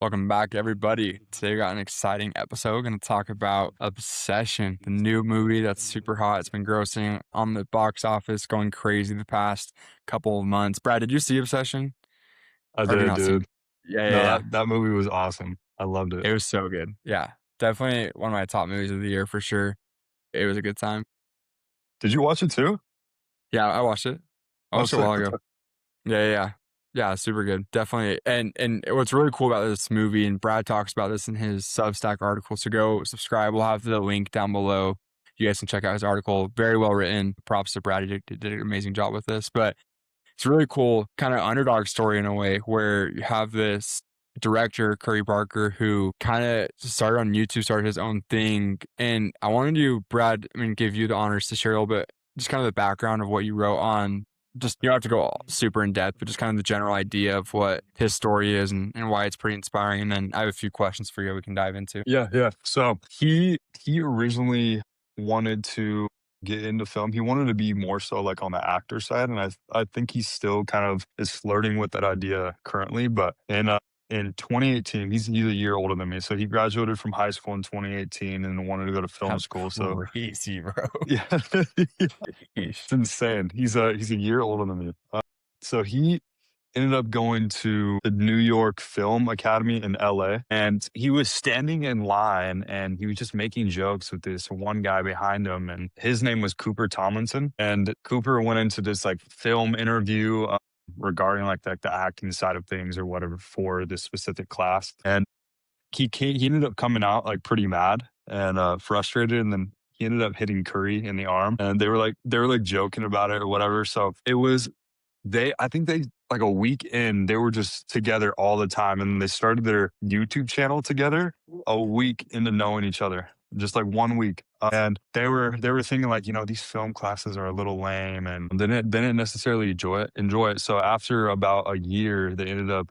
Welcome back, everybody. Today we got an exciting episode. We're going to talk about Obsession, the new movie that's super hot. It's been grossing on the box office, going crazy the past couple of months. Brad, did you see Obsession? I Or have you did, not seen dude. it? Yeah, yeah, No, yeah. that movie was awesome. I loved it. It was so good. Yeah, definitely one of my top movies of the year for sure. It was a good time. Did you watch it too? Yeah, I watched it. I Oh, watched it a sick. while ago. Yeah, yeah, yeah. Yeah, super good. Definitely. And what's really cool about this movie, and Brad talks about this in his Substack article, so go subscribe. We'll have the link down below. You guys can check out his article. Very well written. Props to Brad. He did an amazing job with this. But it's really cool, kind of underdog story in a way, where you have this director, Curry Barker, who kind of started on YouTube, started his own thing. And I wanted you, Brad, give you the honors to share a little bit, just kind of the background of what you wrote on. Just, you don't have to go all super in depth, but just kind of the general idea of what his story is and why it's pretty inspiring. And then I have a few questions for you we can dive into. Yeah. So he originally wanted to get into film. He wanted to be more so like on the actor side, and I think he still kind of is flirting with that idea currently. But in 2018, he's a year older than me, so he graduated from high school in 2018 and wanted to go to film That's school. So crazy, bro. yeah, it's insane. He's a year older than me. So he ended up going to the New York Film Academy in LA, and he was standing in line and he was just making jokes with this one guy behind him, and his name was Cooper Tomlinson. And Cooper went into this like film interview regarding like the acting side of things or whatever for this specific class, and he ended up coming out like pretty mad and frustrated, and then he ended up hitting Curry in the arm, and they were like joking about it or whatever. So it was I think they like a week in, they were just together all the time, and they started their YouTube channel together a week into knowing each other, just like 1 week. And they were thinking like, these film classes are a little lame, and they didn't necessarily enjoy it. So after about a year, they ended up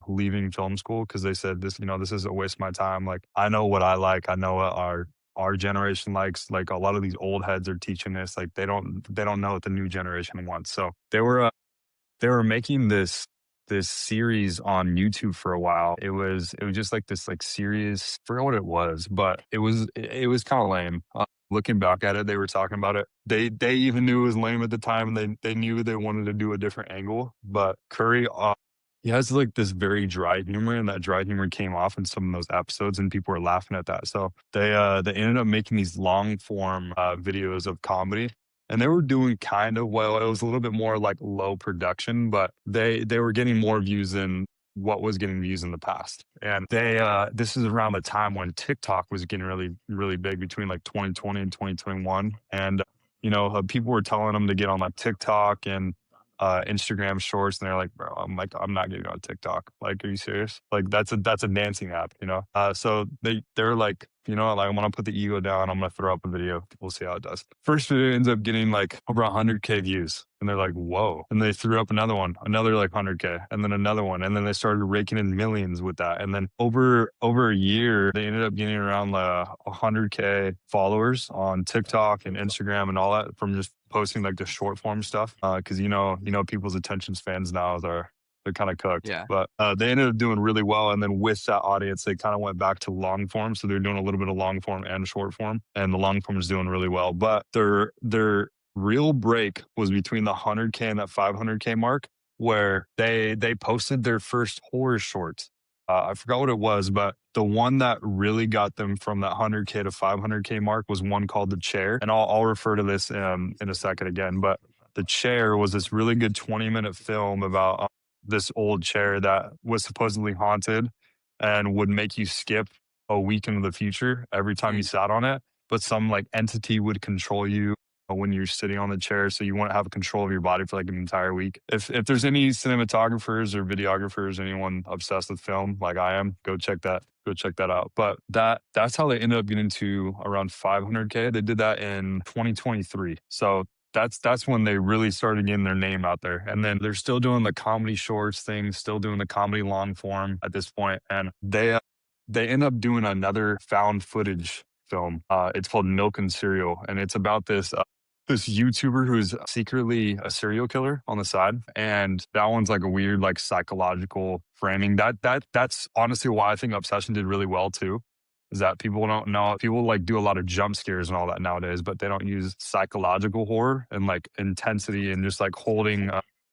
leaving film school because they said this is a waste of my time. Like, I know what I like. I know what our generation likes. Like, a lot of these old heads are teaching this. Like, they don't know what the new generation wants. So they were making this series on YouTube for a while. It was just like this like series. I forgot what it was, but it was kind of lame. Looking back at it, they were talking about it. They even knew it was lame at the time, and they knew they wanted to do a different angle. But Curry, he has like this very dry humor, and that dry humor came off in some of those episodes, and people were laughing at that. So they ended up making these long form videos of comedy, and they were doing kind of well. It was a little bit more like low production, but they were getting more views than what was getting views in the past. And this is around the time when TikTok was getting really really big, between like 2020 and 2021. And people were telling them to get on like TikTok and Instagram Shorts, and they're like, bro, I'm not getting on TikTok. Like, are you serious? Like, that's a dancing app. So they're like, like, I'm gonna put the ego down. I'm gonna throw up a video. We'll see how it does. First video ends up getting like over 100K views, and they're like, whoa. And they threw up another one, another like 100K, and then another one, and then they started raking in millions with that. And then over a year, they ended up getting around 100K followers on TikTok and Instagram and all that from just posting like the short form stuff. Because people's attention spans now they're kind of cooked. Yeah. But they ended up doing really well. And then with that audience, they kind of went back to long form. So they're doing a little bit of long form and short form. And the long form is doing really well. But their real break was between the 100K and that 500K mark, where they posted their first horror short. I forgot what it was, but the one that really got them from that 100K to 500K mark was one called The Chair. And I'll refer to this in a second again. But The Chair was this really good 20-minute film about this old chair that was supposedly haunted and would make you skip a week into the future every time you sat on it. But some like entity would control you when you're sitting on the chair, so you won't have control of your body for like an entire week. If there's any cinematographers or videographers, anyone obsessed with film like I am, go check that out. But that's how they ended up getting to around 500K. They did that in 2023. So that's when they really started getting their name out there. And then they're still doing the comedy shorts thing, still doing the comedy long form at this point. And they end up doing another found footage film. It's called Milk and Cereal, and it's about this this YouTuber who's secretly a serial killer on the side, and that one's like a weird like psychological framing. That's honestly why I think Obsession did really well too. Is that people don't know, people like do a lot of jump scares and all that nowadays, but they don't use psychological horror and like intensity and just like holding,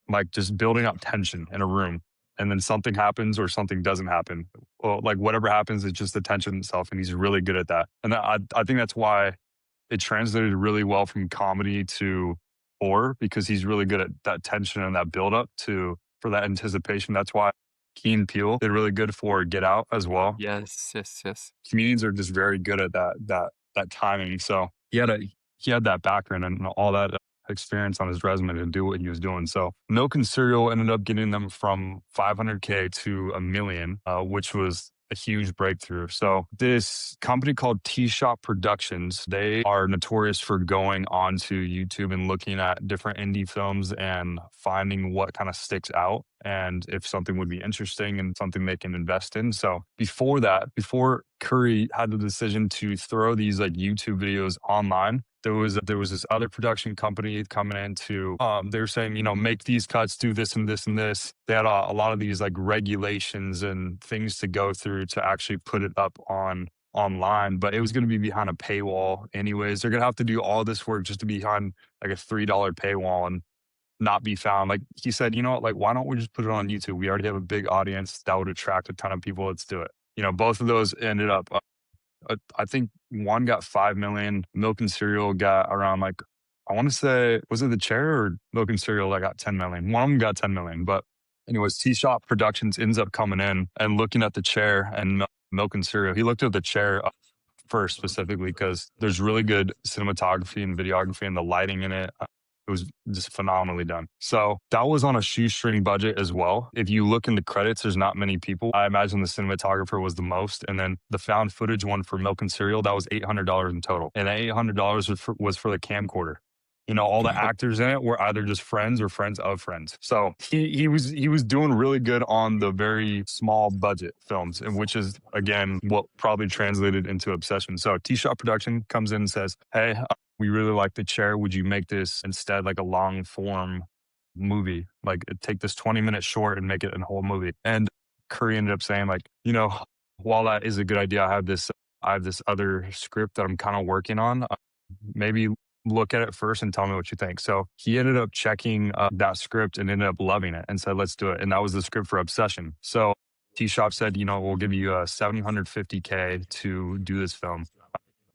like just building up tension in a room. And then something happens or something doesn't happen. Well, like whatever happens, it's just the tension itself. And he's really good at that. And I think that's why it translated really well from comedy to horror, because he's really good at that tension and that buildup to for that anticipation. That's why Key and Peele did really good for Get Out as well. Yes, yes, yes. Comedians are just very good at that timing. So he had that background and all that experience on his resume to do what he was doing. So Milk and Cereal ended up getting them from 500K to a million, which was a huge breakthrough. So this company called T Shop Productions, they are notorious for going onto YouTube and looking at different indie films and finding what kind of sticks out and if something would be interesting and something they can invest in. So before that, before Curry had the decision to throw these like YouTube videos online, there was this other production company coming in to they were saying, you know, make these cuts, do this and this and this. They had a lot of these like regulations and things to go through to actually put it up online, but it was going to be behind a paywall anyways. They're going to have to do all this work just to be behind like a $3 paywall and not be found. Like he said, you know what, like why don't we just put it on YouTube? We already have a big audience that would attract a ton of people. Let's do it. You know, both of those ended up I think one got 5 million. Milk and Cereal got around like, I want to say, was it The Chair or Milk and Cereal that got 10 million? One of them got 10 million. But anyways, T Shop Productions ends up coming in and looking at The Chair and Milk and Cereal. He looked at The Chair first specifically because there's really good cinematography and videography and the lighting in it. It was just phenomenally done. So that was on a shoestring budget as well. If you look in the credits, there's not many people. I imagine the cinematographer was the most. And then the found footage one for Milk and Cereal, that was $800 in total. And that $800 was for the camcorder. You know, all the actors in it were either just friends or friends of friends. So he was doing really good on the very small budget films, and which is again what probably translated into Obsession. So T Shop Production comes in and says, "Hey, we really like The Chair. Would you make this instead like a long form movie? Like take this 20-minute short and make it a whole movie?" And Curry ended up saying like, you know, while that is a good idea, I have this other script that I'm kind of working on. Maybe look at it first and tell me what you think. So he ended up checking that script and ended up loving it and said, let's do it. And that was the script for Obsession. So T Shop said, you know, we'll give you 750K to do this film.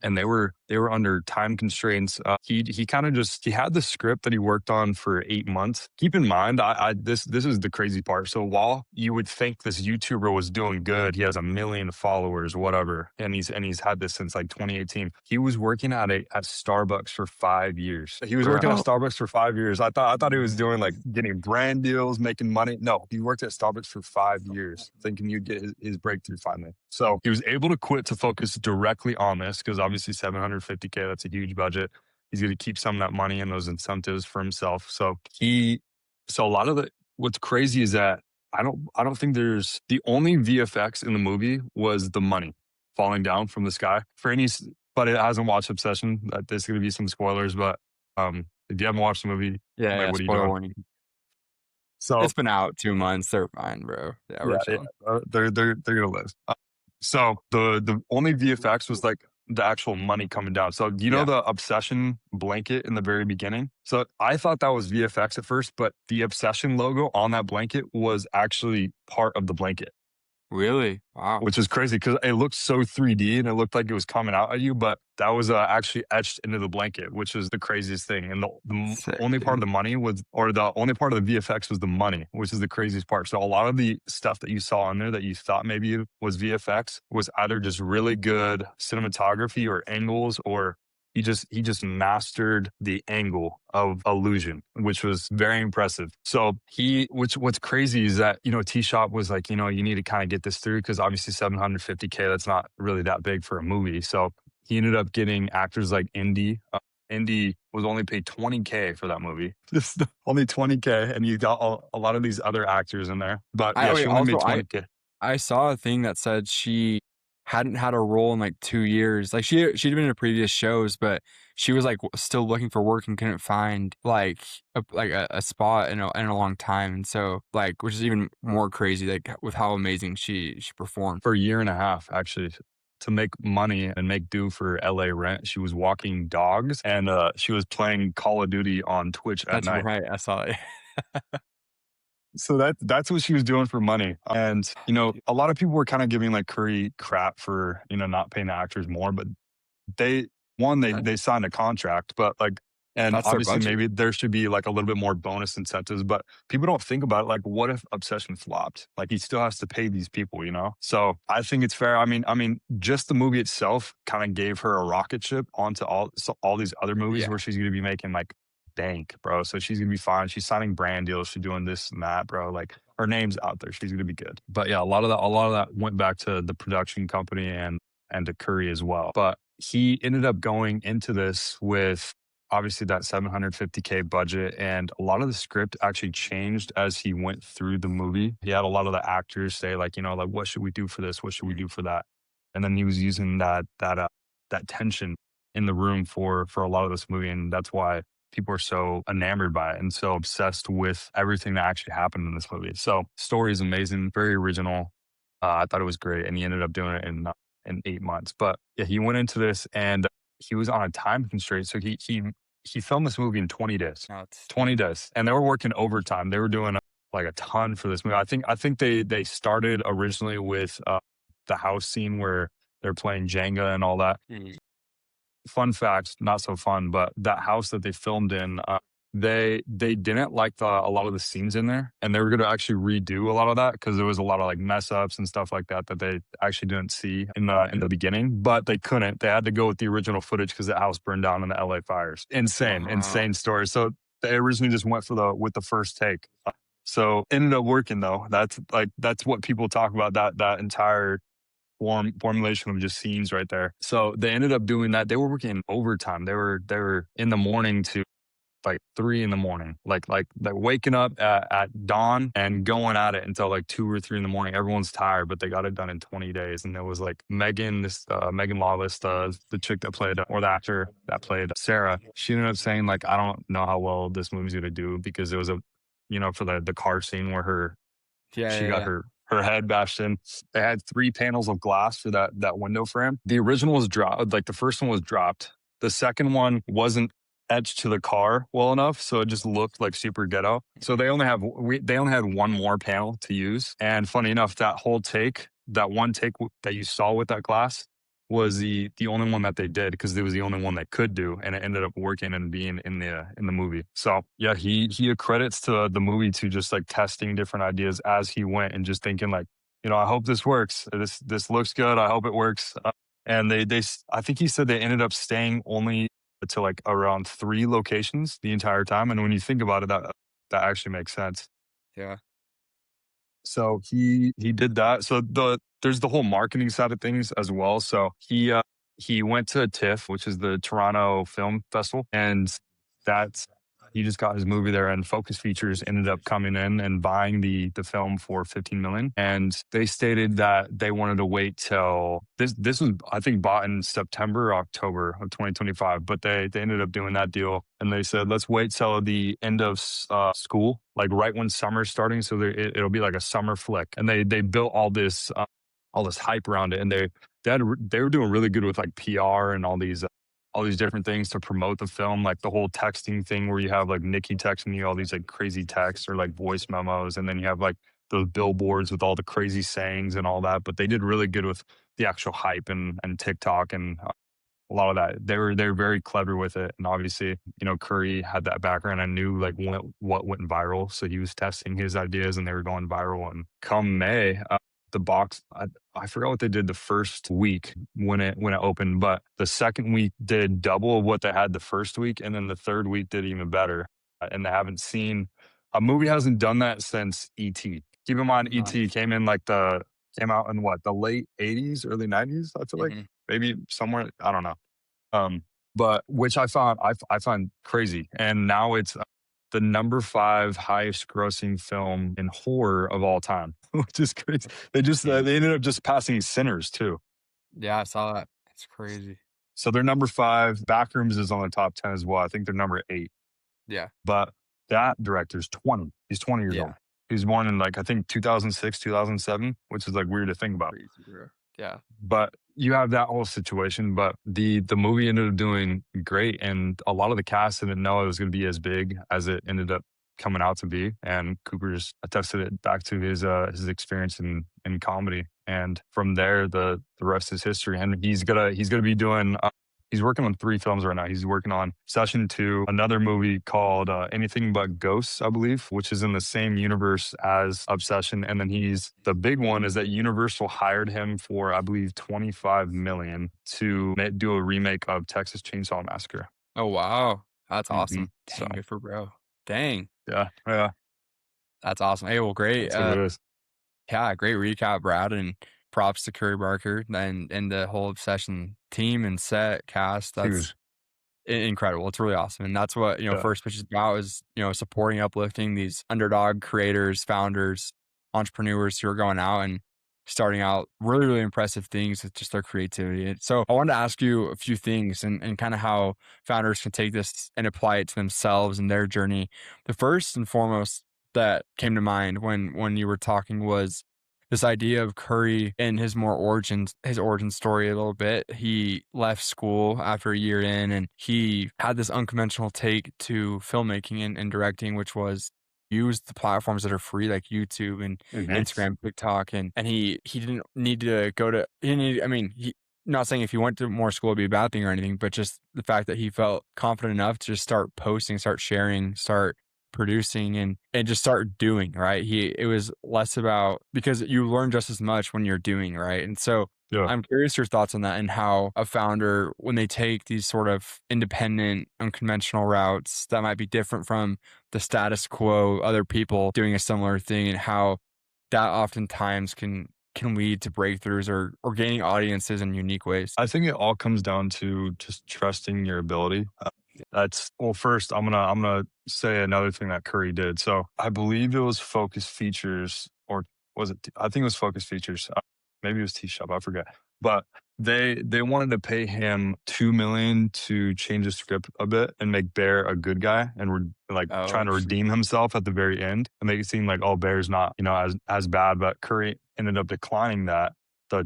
And they were under time constraints. He kind of he had the script that he worked on for 8 months. Keep in mind, this is the crazy part. So while you would think this YouTuber was doing good, he has 1 million followers, whatever, and he's had this since like 2018. He was working at Starbucks for 5 years. He was working at Bro. Starbucks for 5 years. I thought he was doing like getting brand deals, making money. No, he worked at Starbucks for 5 years, thinking you'd get his breakthrough finally. So he was able to quit to focus directly on this because obviously 750K, that's a huge budget. He's going to keep some of that money and those incentives for himself. So a lot of what's crazy is that I don't think there's the only VFX in the movie was the money falling down from the sky. For but it hasn't watched Obsession. There's going to be some spoilers, but if you haven't watched the movie, Yeah, what are you spoiler doing? warning. So It's been out 2 months. They're fine, bro. Yeah, we're chilling. they're gonna live. So the only VFX was like the actual money coming down. So you know the Obsession blanket in the very beginning? So I thought that was VFX at first, but the Obsession logo on that blanket was actually part of the blanket. Really? Wow. Which is crazy because it looked so 3D and it looked like it was coming out at you, but that was actually etched into the blanket, which is the craziest thing. And the only part of the money was, or the only part of the VFX was the money, which is the craziest part. So a lot of the stuff that you saw in there that you thought maybe was VFX was either just really good cinematography or angles, or he just mastered the angle of illusion, which was very impressive. So what's crazy is that, you know, T Shop was like, you know, you need to kind of get this through because obviously 750K, that's not really that big for a movie. So he ended up getting actors like Indy. Indy was only paid 20K for that movie, just only 20K, and you got a lot of these other actors in there. But yeah, she only made 20K. I saw a thing that said she hadn't had a role in like 2 years. Like she'd been in previous shows, but she was like still looking for work and couldn't find like a spot in a long time. And so like, which is even more crazy, like with how amazing she performed. For a year and a half, actually, to make money and make do for LA rent. She was walking dogs and she was playing Call of Duty on Twitch at That's night. right. I saw it. So that's what she was doing for money. And, you know, a lot of people were kind of giving like Curry crap for, you know, not paying the actors more, but they they signed a contract, but like, and That's their obviously budget. maybe there should be like a little bit more bonus incentives, but people don't think about it. Like, what if Obsession flopped? Like, he still has to pay these people, you know? So I think it's fair. I mean, just the movie itself kind of gave her a rocket ship onto all these other movies Yeah. where she's going to be making like bank, bro. So she's going to be fine. She's signing brand deals. She's doing this and that, bro. Like, her name's out there. She's going to be good. But yeah, a lot of that went back to the production company and to Curry as well. But he ended up going into this with obviously that 750K budget, and a lot of the script actually changed as he went through the movie. He had a lot of the actors say like, you know, like, what should we do for this? What should we do for that? And then he was using that tension in the room for a lot of this movie, and that's why people are so enamored by it and so obsessed with everything that actually happened in this movie. So story is amazing, very original. I thought it was great, and he ended up doing it in 8 months. But yeah, he went into this and he was on a time constraint, so he filmed this movie in 20 days. No, it's 20 days, and they were working overtime. They were doing like a ton for this movie. I think they started originally with the house scene where they're playing Jenga and all that. Fun fact, not so fun, but that house that they filmed in, they didn't like a lot of the scenes in there, and they were going to actually redo a lot of that because there was a lot of like mess ups and stuff like that that they actually didn't see in the beginning, but they couldn't. They had to go with the original footage because the house burned down in the LA fires. Insane, wow. insane story. So they originally just went for with the first take. So ended up working though. That's what people talk about, that entire formulation of just scenes right there. So they ended up doing that. They were working overtime. They were in the morning to like 3 in the morning, like they're waking up at dawn and going at it until like 2 or 3 in the morning. Everyone's tired, but they got it done in 20 days. And there was like Megan Lawless, the chick that played, or the actor that played Sarah. She ended up saying like, I don't know how well this movie's gonna do because it was for the car scene where Yeah, she yeah, got yeah. her head bashed in. They had 3 panels of glass for that window frame. The original was dropped. Like the first one was dropped. The second one wasn't etched to the car well enough, so it just looked like super ghetto. So they only had one more panel to use. And funny enough, that one take that you saw with that glass was the only one that they did because it was the only one they could do, and it ended up working and being in the movie. So yeah, he accredits to the movie to just like testing different ideas as he went and just thinking like, I hope this works. This looks good. I hope it works. And I think he said they ended up staying only to like around 3 locations the entire time. And when you think about it, that actually makes sense. Yeah. So he did that. So there's the whole marketing side of things as well. So he went to TIFF, which is the Toronto Film Festival, and that's he just got his movie there, and Focus Features ended up coming in and buying the film for 15 million. And they stated that they wanted to wait till this was, I think, bought in September or October of 2025, but they ended up doing that deal, and they said let's wait till the end of school, like right when summer's starting, so it'll be like a summer flick. And they built all this hype around it, and they were doing really good with like PR and all these different things to promote the film, like the whole texting thing where you have like Nikki texting you all these like crazy texts or like voice memos, and then you have like those billboards with all the crazy sayings and all that. But they did really good with the actual hype and TikTok and a lot of that. They were very clever with it, and obviously, Curry had that background and knew like what went viral, so he was testing his ideas, and they were going viral. And come May, the box, I forgot what they did the first week when it opened, but the second week did double of what they had the first week, and then the third week did even better. And they haven't seen a movie hasn't done that since E.T. Keep in mind, E.T. Nice. came out in what, the late 80s, early 90s. I feel like maybe somewhere, I don't know. But which I find crazy, and now it's the number 5 highest grossing film in horror of all time, which is crazy. They ended up just passing Sinners too. Yeah, I saw that. It's crazy. So they're number 5. Backrooms is on the top 10 as well. I think they're number 8. Yeah. But that director's 20. He's 20 years Yeah. old. He was born in like, I think 2006, 2007, which is like weird to think about. Crazy, bro. Yeah. But you have that whole situation. But the movie ended up doing great, and a lot of the cast didn't know it was going to be as big as it ended up coming out to be. And Cooper just attested it back to his experience in comedy, and from there the rest is history. And he's gonna be doing. He's working on 3 films right now. He's working on Session 2, another movie called Anything But Ghosts, I believe, which is in the same universe as Obsession. And then the big one is that Universal hired him for, I believe, 25 million to do a remake of Texas Chainsaw Massacre. Oh, wow. That's Hmm. awesome. So, Dang, good for bro. Dang. yeah, That's awesome. Hey, well, great. that's what it is. Yeah, great recap, Brad, and props to Curry Barker and the whole Obsession team and set cast. That's Huge. incredible. It's really awesome. And that's what, Yeah. First Pitch is about is, supporting, uplifting these underdog creators, founders, entrepreneurs who are going out and starting out really, really impressive things with just their creativity. And so I wanted to ask you a few things and kind of how founders can take this and apply it to themselves and their journey. The first and foremost that came to mind when you were talking was this idea of Curry and his origin story a little bit. He left school after a year in, and he had this unconventional take to filmmaking and directing, which was use the platforms that are free like YouTube and Hmm. Instagram, TikTok, and he didn't need to go to he didn't need, I mean, he not saying if he went to more school it'd be a bad thing or anything, but just the fact that he felt confident enough to just start posting, start sharing, start producing and just start doing, right? It was less about because you learn just as much when you're doing, right? And so Yeah. I'm curious your thoughts on that and how a founder, when they take these sort of independent, unconventional routes that might be different from the status quo, other people doing a similar thing, and how that oftentimes can lead to breakthroughs or gaining audiences in unique ways. I think it all comes down to just trusting your ability. That's well. First, I'm gonna say another thing that Curry did. So I believe it was Focus Features, or was it? I think it was Focus Features. Maybe it was T Shop. I forget. But they wanted to pay him 2 million to change the script a bit and make Bear a good guy and like trying Oh, to shoot. redeem himself at the very end and make it seem like, oh, Bear's not as bad. But Curry ended up declining the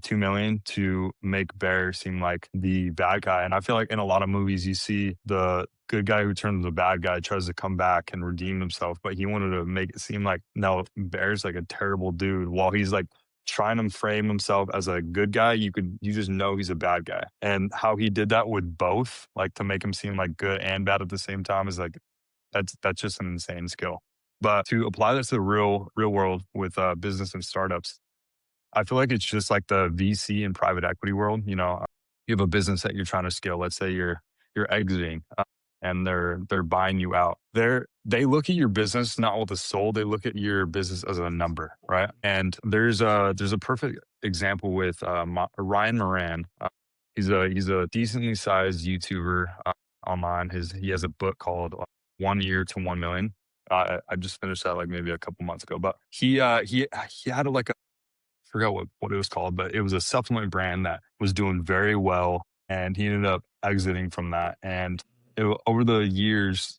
2 million to make Bear seem like the bad guy. And I feel like in a lot of movies, you see the good guy who turns the bad guy tries to come back and redeem himself, but he wanted to make it seem like, no, Bear's like a terrible dude while he's like trying to frame himself as a good guy. You just know he's a bad guy. And how he did that with both, like to make him seem like good and bad at the same time is like, that's just an insane skill. But to apply this to the real world with business and startups, I feel like it's just like the VC and private equity world. You have a business that you're trying to scale. Let's say you're exiting, and they're buying you out. They look at your business not with a soul. They look at your business as a number, right? And there's a perfect example with Ryan Moran. He's a decently sized YouTuber online. He has a book called 1 Year to 1 Million. I just finished that like maybe a couple months ago, but he had like forgot what it was called, but it was a supplement brand that was doing very well. And he ended up exiting from that. And over the years,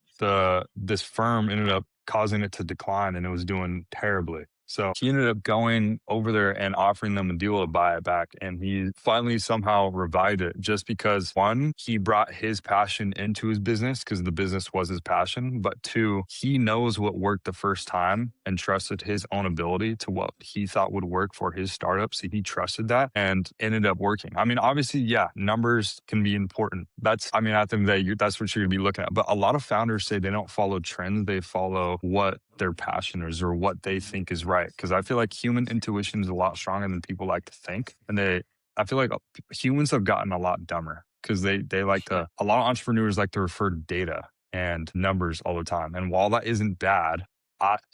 this firm ended up causing it to decline and it was doing terribly. So he ended up going over there and offering them a deal to buy it back. And he finally somehow revived it just because one, he brought his passion into his business because the business was his passion. But two, he knows what worked the first time and trusted his own ability to what he thought would work for his startup. So he trusted that and ended up working. I mean, obviously, yeah, numbers can be important. I mean, at the end of the day, that's what you're going to be looking at. But a lot of founders say they don't follow trends. They follow what their passion is or what they think is right. Because I feel like human intuition is a lot stronger than people like to think. And I feel like humans have gotten a lot dumber because they like a lot of entrepreneurs like to refer to data and numbers all the time. And while that isn't bad,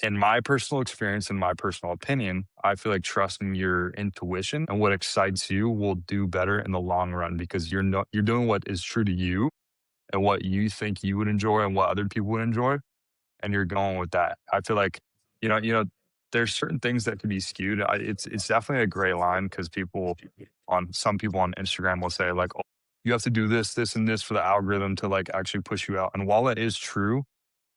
in my personal experience and my personal opinion, I feel like trusting your intuition and what excites you will do better in the long run because you're doing what is true to you and what you think you would enjoy and what other people would enjoy, and you're going with that. I feel like, you know, there's certain things that can be skewed. It's definitely a gray line because some people on Instagram will say like, oh, you have to do this, this, and this for the algorithm to like actually push you out. And while that is true,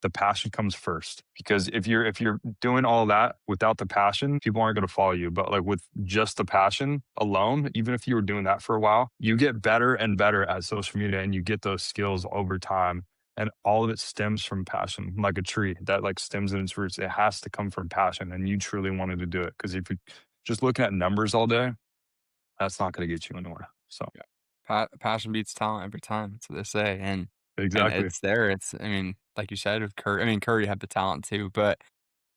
the passion comes first, because if you're doing all that without the passion, people aren't going to follow you. But like with just the passion alone, even if you were doing that for a while, you get better and better at social media, and you get those skills over time. And all of it stems from passion, like a tree that like stems in its roots. It has to come from passion, and you truly wanted to do it. Because if you're just looking at numbers all day, that's not going to get you anywhere. So Yeah. Passion beats talent every time. That's what they say, and exactly. it's there. It's I mean, like you said with Curry. I mean, Curry had the talent too, but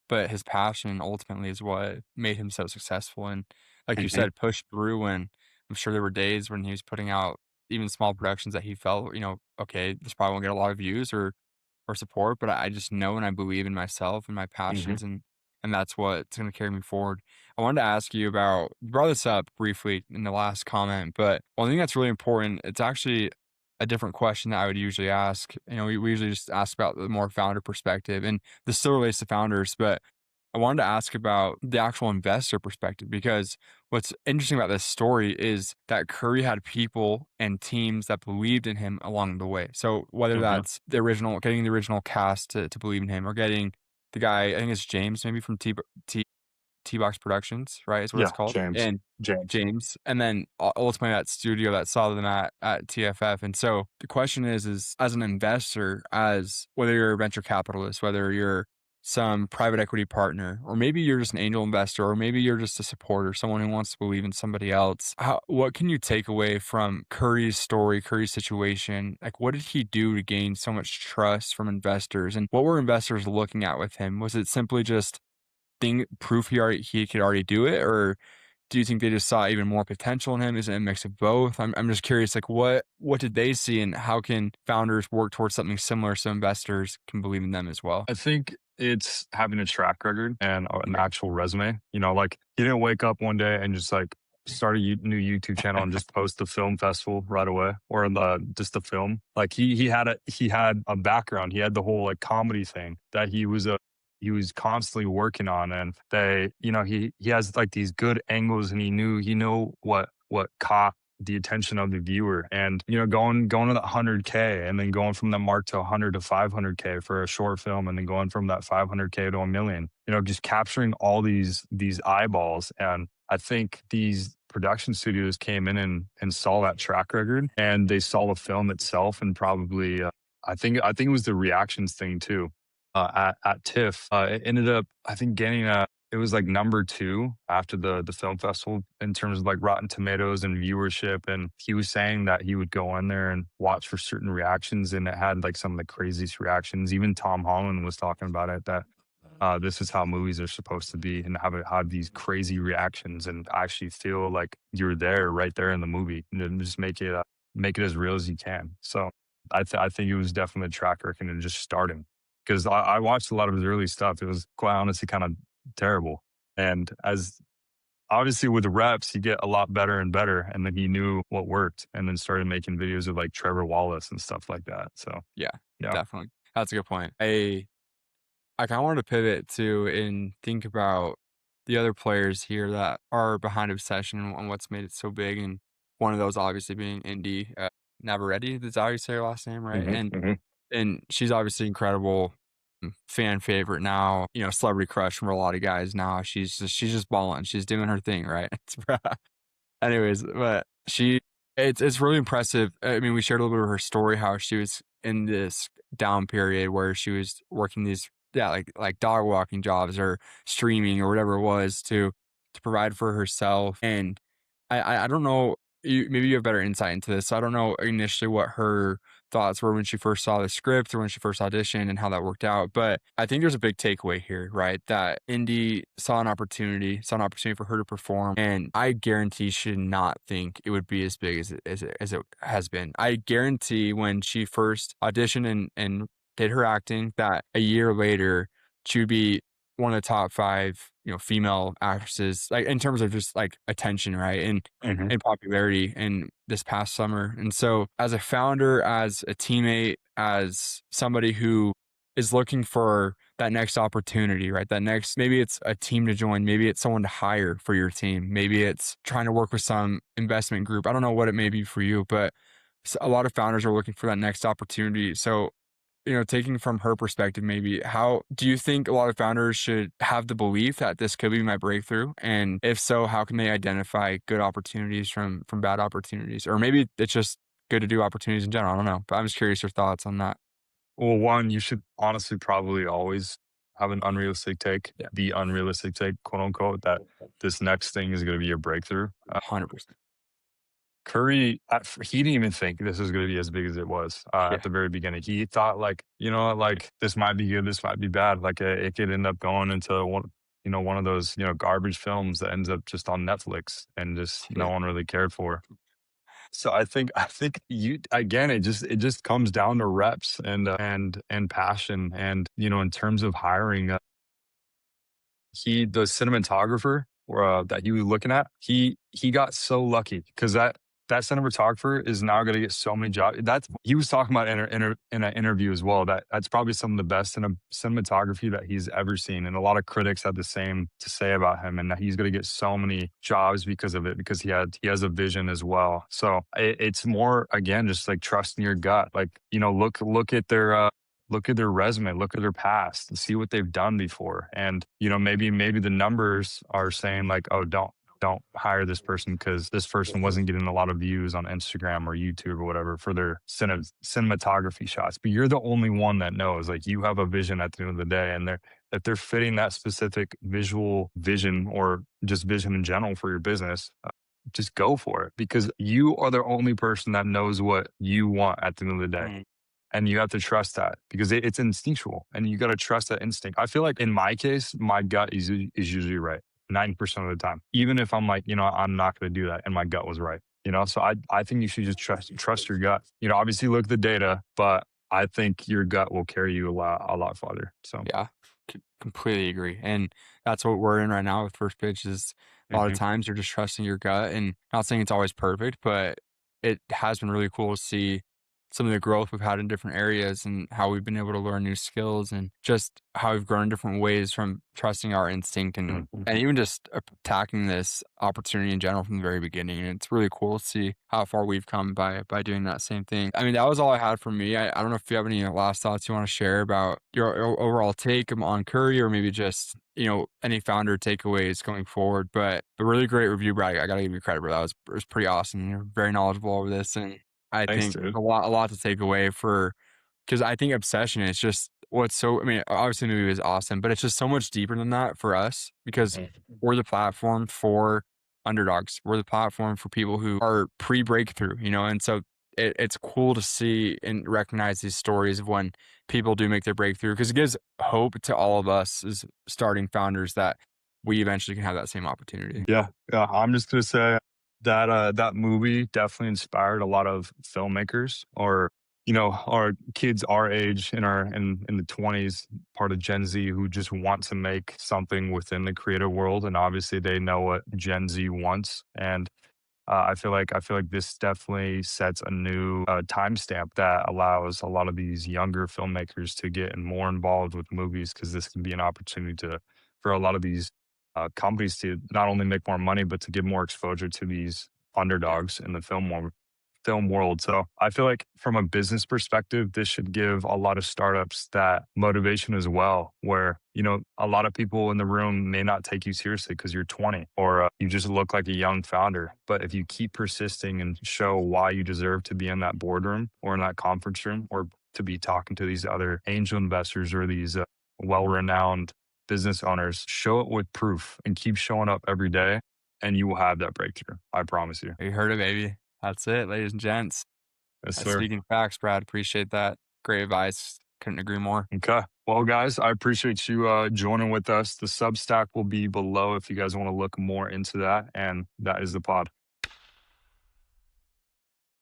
his passion ultimately is what made him so successful. And like you Hmm. said, push through. And I'm sure there were days when he was putting out even small productions that he felt, okay, this probably won't get a lot of views or support, but I just know and I believe in myself and my Hmm. passions, and that's what's going to carry me forward. I wanted to ask you about you brought this up briefly in the last comment, but one thing that's really important, it's actually a different question that I would usually ask. We usually just ask about the more founder perspective, and this still relates to founders, but I wanted to ask about the actual investor perspective because what's interesting about this story is that Curry had people and teams that believed in him along the way. So whether Hmm. that's getting the original cast to believe in him, or getting the guy, I think it's James, maybe from T-Box Productions, right, is what it's Yeah, called, James. and James. James, and then u ultimately that studio that saw them at TFF. And so the question is as an investor, as whether you're a venture capitalist, whether you're some private equity partner, or maybe you're just an angel investor, or maybe you're just a supporter, someone who wants to believe in somebody else, what can you take away from Curry's story, Curry's situation? Like, what did he do to gain so much trust from investors, and what were investors looking at with him? Was it simply just proof he could already do it, or do you think they just saw even more potential in him? Is it a mix of both? I'm just curious, like what did they see, and how can founders work towards something similar so investors can believe in them as well? I think it's having a track record and an actual resume. Like he didn't wake up one day and just like start a new YouTube channel and just post the film festival right away, or just the film. Like he had a background. He had the whole like comedy thing that he was constantly working on, and he has like these good angles, and he knew what caught the attention of the viewer. And going to the 100K, and then going from the mark to 100 to 500K for a short film, and then going from that 500K to a million, just capturing all these eyeballs. And I think these production studios came in and saw that track record, and they saw the film itself, and probably I think it was the reactions thing too. At TIFF, it ended up, I think, getting it was like number two after the film festival in terms of like Rotten Tomatoes and viewership. And he was saying that he would go in there and watch for certain reactions, and it had like some of the craziest reactions. Even Tom Holland was talking about it, that this is how movies are supposed to be, and have these crazy reactions and actually feel like you're there, right there in the movie, and then just make it as real as you can. So I think it was definitely a track record and just starting, because I watched a lot of his early stuff. It was quite honestly kind of terrible. And as obviously with the reps, you get a lot better and better. And then he knew what worked, and then started making videos with like Trevor Wallace and stuff like that. So Yeah, yeah. definitely. That's a good point. I kind of wanted to pivot to and think about the other players here that are behind Obsession and what's made it so big. And one of those obviously being Indy Navarrete. That's how you say her last name, right? Hmm. Hmm. And she's obviously incredible, fan favorite now. Celebrity crush from a lot of guys now. She's just balling. She's doing her thing, right? Anyways, but it's really impressive. I mean, we shared a little bit of her story, how she was in this down period where she was working these, yeah, like dog walking jobs or streaming or whatever it was to provide for herself. And I don't know, maybe you have better insight into this. So I don't know initially what her thoughts were when she first saw the script or when she first auditioned and how that worked out. But I think there's a big takeaway here, right? That Indy saw an opportunity for her to perform. And I guarantee she did not think it would be as big as it has been. I guarantee when she first auditioned and did her acting, that a year later, she would be one of the top five, female actresses, like in terms of just like attention, right? Hmm. And popularity in this past summer. And so as a founder, as a teammate, as somebody who is looking for that next opportunity, right? That next, maybe it's a team to join, maybe it's someone to hire for your team, maybe it's trying to work with some investment group. I don't know what it may be for you, but a lot of founders are looking for that next opportunity. So, taking from her perspective, maybe how do you think a lot of founders should have the belief that this could be my breakthrough? And if so, how can they identify good opportunities from bad opportunities? Or maybe it's just good to do opportunities in general. I don't know. But I'm just curious your thoughts on that. Well, one, you should honestly probably always have an unrealistic take, Yeah. the unrealistic take, quote unquote, that this next thing is going to be your breakthrough. 100%. Curry, he didn't even think this was going to be as big as it was Yeah. at the very beginning. He thought like, like this might be good, this might be bad. Like it could end up going into one of those, garbage films that ends up just on Netflix and just no Yeah. one really cared for. So I think you again, it just comes down to reps and passion. And in terms of hiring, the cinematographer that he was looking at, he got so lucky because that cinematographer is now going to get so many jobs. That's he was talking about in an interview as well. That's probably some of the best cinematography that he's ever seen, and a lot of critics had the same to say about him, and that he's going to get so many jobs because of it, because he has a vision as well. So it's more again just like trusting your gut. Like look at their resume, look at their past, and see what they've done before. And maybe the numbers are saying like, oh, don't hire this person because this person wasn't getting a lot of views on Instagram or YouTube or whatever for their cinematography shots. But you're the only one that knows. Like you have a vision at the end of the day, and if they're fitting that specific visual vision or just vision in general for your business, just go for it because you are the only person that knows what you want at the end of the day. Mm. And you have to trust that because it's instinctual and you got to trust that instinct. I feel like in my case, my gut is usually right 90% of the time. Even if I'm like, I'm not going to do that and my gut was right, so I think you should just trust your gut. Obviously look at the data, but I think your gut will carry you a lot farther. So, Yeah, completely agree. And that's what we're in right now with first pitch is a lot of mhm. times you're just trusting your gut and not saying it's always perfect, but it has been really cool to see some of the growth we've had in different areas and how we've been able to learn new skills and just how we've grown in different ways from trusting our instinct and even just attacking this opportunity in general from the very beginning. And it's really cool to see how far we've come by doing that same thing. I mean, that was all I had for me. I don't know if you have any last thoughts you want to share about your overall take on Curry or maybe just, any founder takeaways going forward. But a really great review, Brad. I got to give you credit, bro. It was pretty awesome. You're very knowledgeable over this. And I Thanks, think dude. a lot to take away because I think Obsession is just I mean, obviously the movie is awesome, but it's just so much deeper than that for us because we're the platform for underdogs. We're the platform for people who are pre-breakthrough, and so it's cool to see and recognize these stories of when people do make their breakthrough because it gives hope to all of us as starting founders that we eventually can have that same opportunity. Yeah, yeah. I'm just gonna say that that movie definitely inspired a lot of filmmakers, or kids our age in the 20s, part of Gen Z, who just want to make something within the creative world, and obviously they know what Gen Z wants, and I feel like this definitely sets a new timestamp that allows a lot of these younger filmmakers to get more involved with movies because this can be an opportunity for a lot of these companies to not only make more money but to give more exposure to these Yeah. underdogs in the film world. So I feel like from a business perspective, this should give a lot of startups that motivation as well, where, a lot of people in the room may not take you seriously because you're 20 or you just look like a young founder. But if you keep persisting and show why you deserve to be in that boardroom or in that conference room or to be talking to these other angel investors or these well-renowned business owners, show it with proof and keep showing up every day and you will have that breakthrough. I promise you. You heard it, baby. That's it, ladies and gents. Yes, sir. Speaking facts, Brad. Appreciate that. Great advice. Couldn't agree more. Okay. Well, guys, I appreciate you joining with us. The Substack will be below if you guys want to look more into that. And that is the pod.